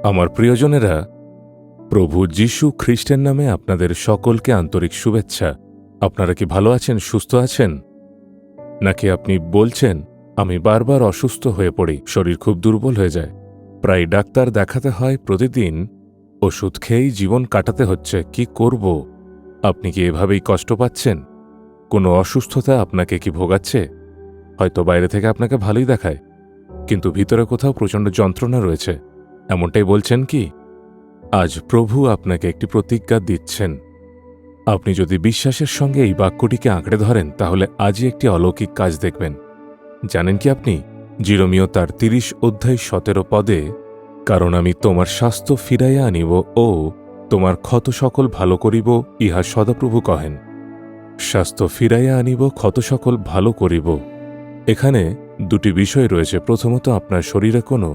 আমার প্রিয়জনেরা, প্রভু যীশু খ্রিস্টের নামে আপনাদের সকলকে আন্তরিক শুভেচ্ছা। আপনারা কি ভালো আছেন, সুস্থ আছেন? নাকি আপনি বলছেন, আমি বারবার অসুস্থ হয়ে পড়ি, শরীর খুব দুর্বল হয়ে যায়, প্রায় ডাক্তার দেখাতে হয়, প্রতিদিন ওষুধ খেয়েই জীবন কাটাতে হচ্ছে, কি করব? আপনি কি এভাবেই কষ্ট পাচ্ছেন? কোনো অসুস্থতা আপনাকে কি ভোগাচ্ছে? হয়তো বাইরে থেকে আপনাকে ভালোই দেখায়, কিন্তু ভিতরে কোথাও প্রচণ্ড যন্ত্রণা রয়েছে, এমনটাই বলছেন কি? আজ প্রভু আপনাকে একটি প্রতিজ্ঞা দিচ্ছেন। আপনি যদি বিশ্বাসের সঙ্গে এই বাক্যটিকে আঁকড়ে ধরেন, তাহলে আজই একটি অলৌকিক কাজ দেখবেন। জানেন কি আপনি? জিরোমীয় তার 30 অধ্যায় 17 পদে, কারণ আমি তোমার স্বাস্থ্য ফিরাইয়া আনিব ও তোমার ক্ষত সকল ভালো করিব, ইহা সদাপ্রভু কহেন। স্বাস্থ্য ফিরাইয়া আনিব, ক্ষত সকল ভালো করিব। এখানে দুটি বিষয় রয়েছে। প্রথমত, আপনার শরীরে কোনো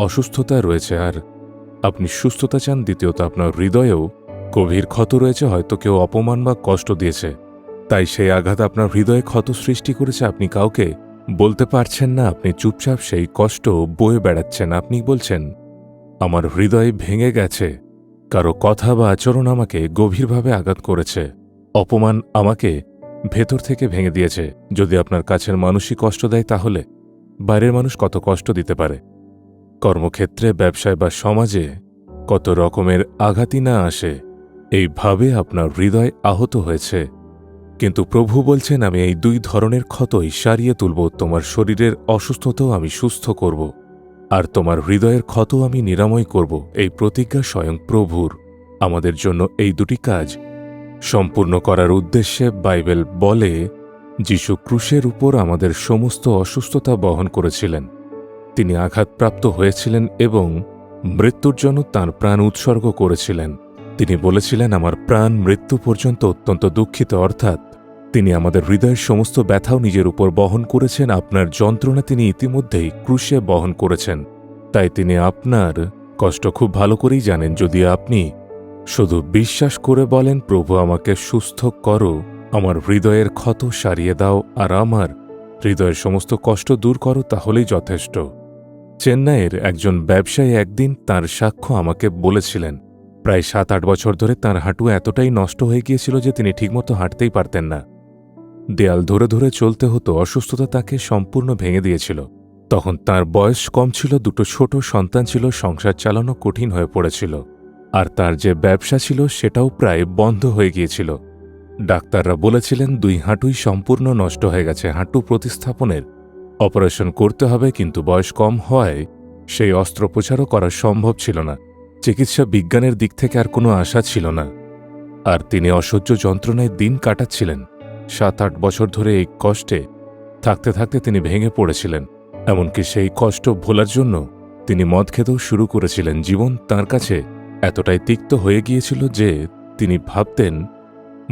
অসুস্থতা রয়েছে আর আপনি সুস্থতা চান। দ্বিতীয়ত, আপনার হৃদয়েও গভীর ক্ষত রয়েছে, হয়তো কেউ অপমান বা কষ্ট দিয়েছে, তাই সেই আঘাত আপনার হৃদয়ে ক্ষত সৃষ্টি করেছে। আপনি কাউকে বলতে পারছেন না, আপনি চুপচাপ সেই কষ্ট বয়ে বেড়াচ্ছেন। আপনি বলছেন, আমার হৃদয় ভেঙে গেছে, কারো কথা বা আচরণ আমাকে গভীরভাবে আঘাত করেছে, অপমান আমাকে ভেতর থেকে ভেঙে দিয়েছে। যদি আপনার কাছের মানুষই কষ্ট দেয়, তাহলে বাইরের মানুষ কত কষ্ট দিতে পারে? কর্মক্ষেত্রে, ব্যবসায় বা সমাজে কত রকমের আঘাতই না আসে। এইভাবে আপনার হৃদয় আহত হয়েছে, কিন্তু প্রভু বলছেন, আমি এই দুই ধরনের ক্ষতই সারিয়ে তুলব। তোমার শরীরের অসুস্থতাও আমি সুস্থ করব, আর তোমার হৃদয়ের ক্ষত আমি নিরাময় করব। এই প্রতিজ্ঞা স্বয়ং প্রভুর। আমাদের জন্য এই দুটি কাজ সম্পূর্ণ করার উদ্দেশ্যে বাইবেল বলে, যীশু ক্রুশের উপর আমাদের সমস্ত অসুস্থতা বহন করেছিলেন। তিনি আঘাতপ্রাপ্ত হয়েছিলেন এবং মৃত্যুর জন্য তাঁর প্রাণ উৎসর্গ করেছিলেন। তিনি বলেছিলেন, আমার প্রাণ মৃত্যু পর্যন্ত অত্যন্ত দুঃখিত, অর্থাৎ তিনি আমাদের হৃদয়ের সমস্ত ব্যথাও নিজের উপর বহন করেছেন। আপনার যন্ত্রণা তিনি ইতিমধ্যেই ক্রুশে বহন করেছেন, তাই তিনি আপনার কষ্ট খুব ভালো করেই জানেন। যদি আপনি শুধু বিশ্বাস করে বলেন, প্রভু আমাকে সুস্থ করো, আমার হৃদয়ের ক্ষত সারিয়ে দাও আর আমার হৃদয়ের সমস্ত কষ্ট দূর করো, তাহলেই যথেষ্ট। চেন্নাইয়ের একজন ব্যবসায়ী একদিন তার সাক্ষ্য আমাকে বলেছিলেন। প্রায় 7-8 বছর ধরে তাঁর হাঁটু এতটাই নষ্ট হয়ে গিয়েছিল যে তিনি ঠিকমতো হাঁটতেই পারতেন না। দেয়াল ধরে ধরে চলতে হতো। অসুস্থতা তাকে সম্পূর্ণ ভেঙে দিয়েছিল। তখন তার বয়স কম ছিল, দুটো ছোট সন্তান ছিল, সংসার চালানো কঠিন হয়ে পড়েছিল, আর তার যে ব্যবসা ছিল সেটাও প্রায় বন্ধ হয়ে গিয়েছিল। ডাক্তাররা বলেছিলেন, 2 হাঁটুই সম্পূর্ণ নষ্ট হয়ে গেছে, হাঁটু প্রতিস্থাপনের অপারেশন করতে হবে, কিন্তু বয়স কম হওয়ায় সেই অস্ত্রোপচারও করা সম্ভব ছিল না। চিকিৎসা বিজ্ঞানের দিক থেকে আর কোনো আশা ছিল না, আর তিনি অসহ্য যন্ত্রণায় দিন কাটাচ্ছিলেন। 7-8 বছর ধরে এই কষ্টে থাকতে থাকতে তিনি ভেঙে পড়েছিলেন। এমনকি সেই কষ্ট ভোলার জন্য তিনি মদ খেতেও শুরু করেছিলেন। জীবন তাঁর কাছে এতটাই তিক্ত হয়ে গিয়েছিল যে তিনি ভাবতেন,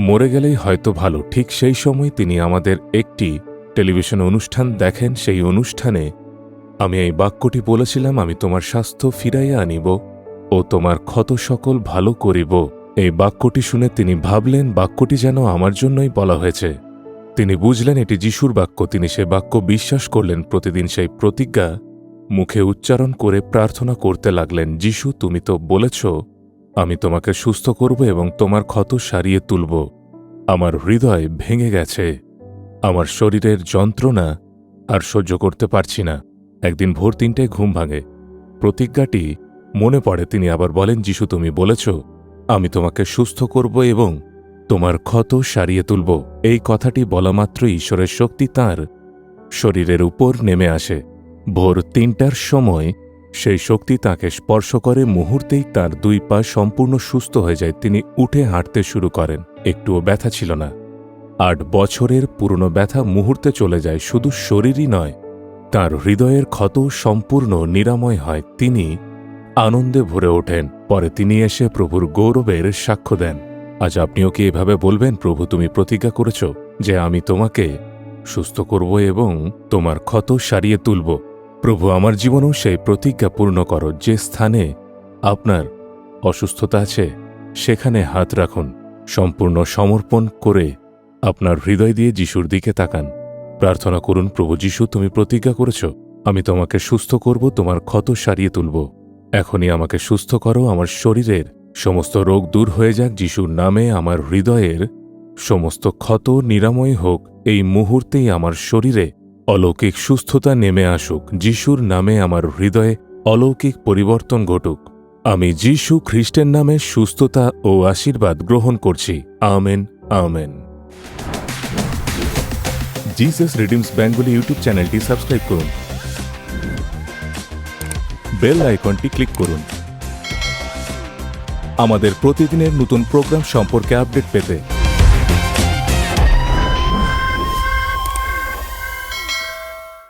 মরে গেলেই হয়তো ভালো। ঠিক সেই সময় তিনি আমাদের একটি টেলিভিশন অনুষ্ঠান দেখেন। সেই অনুষ্ঠানে আমি এই বাক্যটি বলেছিলাম, আমি তোমার স্বাস্থ্য ফিরাইয়া আনিব ও তোমার ক্ষত সকল ভালো করিব। এই বাক্যটি শুনে তিনি ভাবলেন, বাক্যটি যেন আমার জন্যই বলা হয়েছে। তিনি বুঝলেন এটি যিশুর বাক্য। তিনি সে বাক্য বিশ্বাস করলেন। প্রতিদিন সেই প্রতিজ্ঞা মুখে উচ্চারণ করে প্রার্থনা করতে লাগলেন, যিশু, তুমি তো বলেছ আমি তোমাকে সুস্থ করব এবং তোমার ক্ষত সারিয়ে তুলব। আমার হৃদয় ভেঙে গেছে, আমার শরীরের যন্ত্রণা আর সহ্য করতে পারছি না। একদিন ভোর 3টায় ঘুম ভাঙে, প্রতিজ্ঞাটি মনে পড়ে। তিনি আবার বলেন, যিশু, তুমি বলেছ আমি তোমাকে সুস্থ করব এবং তোমার ক্ষত সারিয়ে তুলব। এই কথাটি বলা মাত্র ঈশ্বরের শক্তি তাঁর শরীরের উপর নেমে আসে। ভোর 3টার সময় সেই শক্তি তাঁকে স্পর্শ করে। মুহূর্তেই তার 2 পা সম্পূর্ণ সুস্থ হয়ে যায়। তিনি উঠে হাঁটতে শুরু করেন। একটুও ব্যথা ছিল না। 8 বছরের পুরনো ব্যথা মুহূর্তে চলে যায়। শুধু শরীরই নয়, তাঁর হৃদয়ের ক্ষত সম্পূর্ণ নিরাময় হয়। তিনি আনন্দে ভরে ওঠেন। পরে তিনি এসে প্রভুর গৌরবের সাক্ষ্য দেন। আজ আপনিও কি এভাবে বলবেন, প্রভু, তুমি প্রতিজ্ঞা করেছ যে আমি তোমাকে সুস্থ করব এবং তোমার ক্ষত সারিয়ে তুলব। প্রভু, আমার জীবনেও সেই প্রতিজ্ঞা পূর্ণ করো। যে স্থানে আপনার অসুস্থতা আছে সেখানে হাত রাখুন। সম্পূর্ণ সমর্পণ করে আপনার হৃদয় দিয়ে যিশুর দিকে তাকান। প্রার্থনা করুন, প্রভু যীশু, তুমি প্রতিজ্ঞা করেছ আমি তোমাকে সুস্থ করব, তোমার ক্ষত সারিয়ে তুলব। এখনই আমাকে সুস্থ করো, আমার শরীরের সমস্ত রোগ দূর হয়ে যাক যিশুর নামে। আমার হৃদয়ের সমস্ত ক্ষত নিরাময় হোক এই মুহূর্তেই। আমার শরীরে অলৌকিক সুস্থতা নেমে আসুক যিশুর নামে। আমার হৃদয়ে অলৌকিক পরিবর্তন ঘটুক। আমি যিশু খ্রিস্টের নামে সুস্থতা ও আশীর্বাদ গ্রহণ করছি। Amen, amen. Jesus redeems Bengali YouTube চ্যানেলটি সাবস্ক্রাইব করুন, বেল আইকনটি ক্লিক করুন আমাদের প্রতিদিনের নতুন প্রোগ্রাম সম্পর্কে আপডেট পেতে।